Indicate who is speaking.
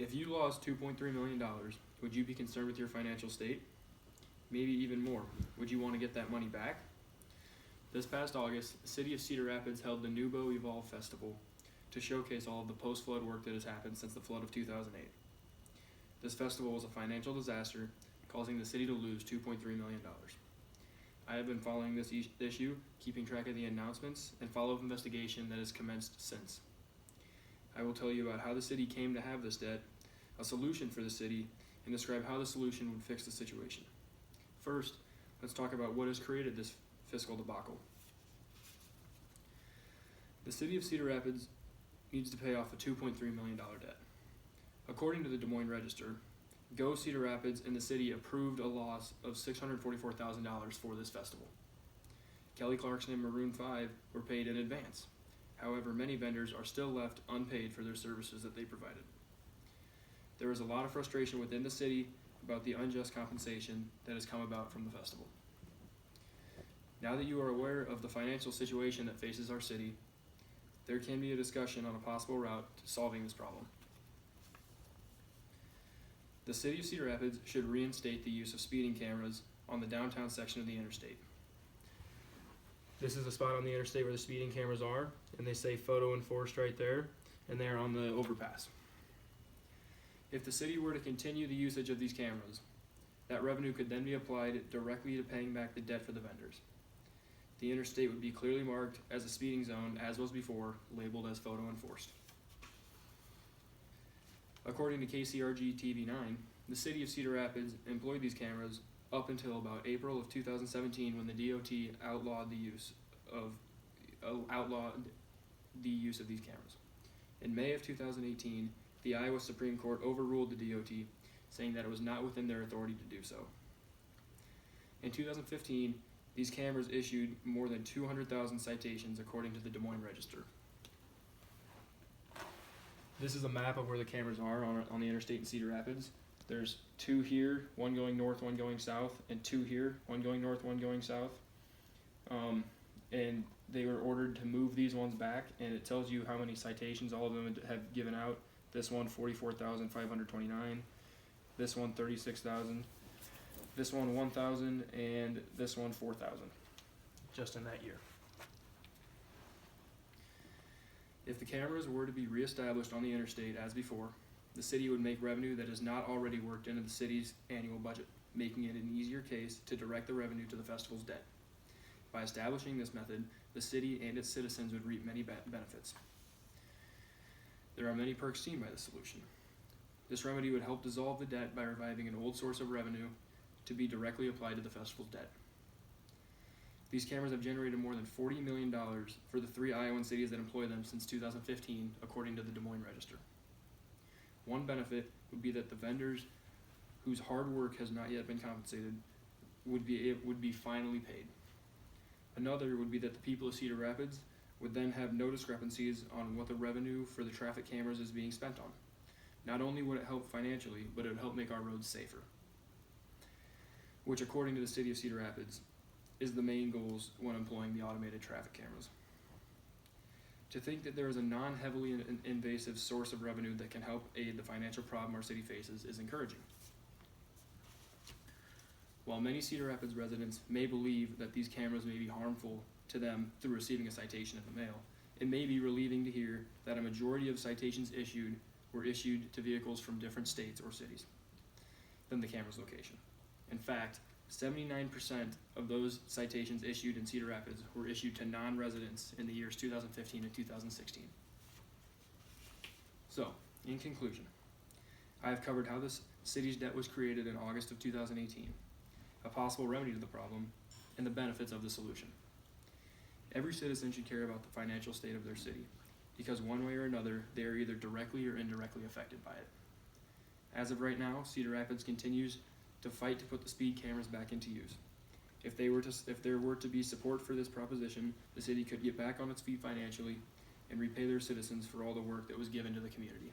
Speaker 1: If you lost $2.3 million, would you be concerned with your financial state? Maybe even more. Would you want to get that money back? This past August, the city of Cedar Rapids held the Nubo Evolve Festival to showcase all of the post-flood work that has happened since the flood of 2008. This festival was a financial disaster, causing the city to lose $2.3 million. I have been following this issue, keeping track of the announcements and follow-up investigation that has commenced since. I will tell you about how the city came to have this debt, a solution for the city, and describe how the solution would fix the situation. First, let's talk about what has created this fiscal debacle. The city of Cedar Rapids needs to pay off a $2.3 million debt. According to the Des Moines Register, Go Cedar Rapids and the city approved a loss of $644,000 for this festival. Kelly Clarkson and Maroon 5 were paid in advance. However, many vendors are still left unpaid for their services that they provided. There is a lot of frustration within the city about the unjust compensation that has come about from the festival. Now that you are aware of the financial situation that faces our city, there can be a discussion on a possible route to solving this problem. The city of Cedar Rapids should reinstate the use of speeding cameras on the downtown section of the interstate. This is a spot on the interstate where the speeding cameras are, and they say photo enforced right there, and they are on the overpass. If the city were to continue the usage of these cameras, that revenue could then be applied directly to paying back the debt for the vendors. The interstate would be clearly marked as a speeding zone, as was before, labeled as photo enforced. According to KCRG TV9, the city of Cedar Rapids employed these cameras up until about April of 2017, when the DOT outlawed the use of these cameras. In May of 2018, the Iowa Supreme Court overruled the DOT, saying that it was not within their authority to do so. In 2015, these cameras issued more than 200,000 citations, according to the Des Moines Register. This is a map of where the cameras are on the interstate in Cedar Rapids. There's 2 here, one going north, one going south, and 2 here, one going north, one going south. And they were ordered to move these ones back, and it tells you how many citations all of them have given out. This one, 44,529. This one, 36,000. This one, 1,000, and this one, 4,000, just in that year. If the cameras were to be reestablished on the interstate as before, the city would make revenue that is not already worked into the city's annual budget, making it an easier case to direct the revenue to the festival's debt. By establishing this method, the city and its citizens would reap many benefits. There are many perks seen by this solution. This remedy would help dissolve the debt by reviving an old source of revenue to be directly applied to the festival's debt. These cameras have generated more than $40 million for the 3 Iowan cities that employ them since 2015, according to the Des Moines Register. One benefit would be that the vendors whose hard work has not yet been compensated would be finally paid. Another would be that the people of Cedar Rapids would then have no discrepancies on what the revenue for the traffic cameras is being spent on. Not only would it help financially, but it would help make our roads safer, which, according to the city of Cedar Rapids, is the main goals when employing the automated traffic cameras. To think that there is a non-heavily invasive source of revenue that can help aid the financial problem our city faces is encouraging. While many Cedar Rapids residents may believe that these cameras may be harmful to them through receiving a citation in the mail, it may be relieving to hear that a majority of citations issued were issued to vehicles from different states or cities than the camera's location. In fact, 79% of those citations issued in Cedar Rapids were issued to non-residents in the years 2015 and 2016. So, in conclusion, I have covered how this city's debt was created in August of 2018, a possible remedy to the problem, and the benefits of the solution. Every citizen should care about the financial state of their city, because one way or another, they are either directly or indirectly affected by it. As of right now, Cedar Rapids continues to fight to put the speed cameras back into use. If there were to be support for this proposition, the city could get back on its feet financially and repay their citizens for all the work that was given to the community.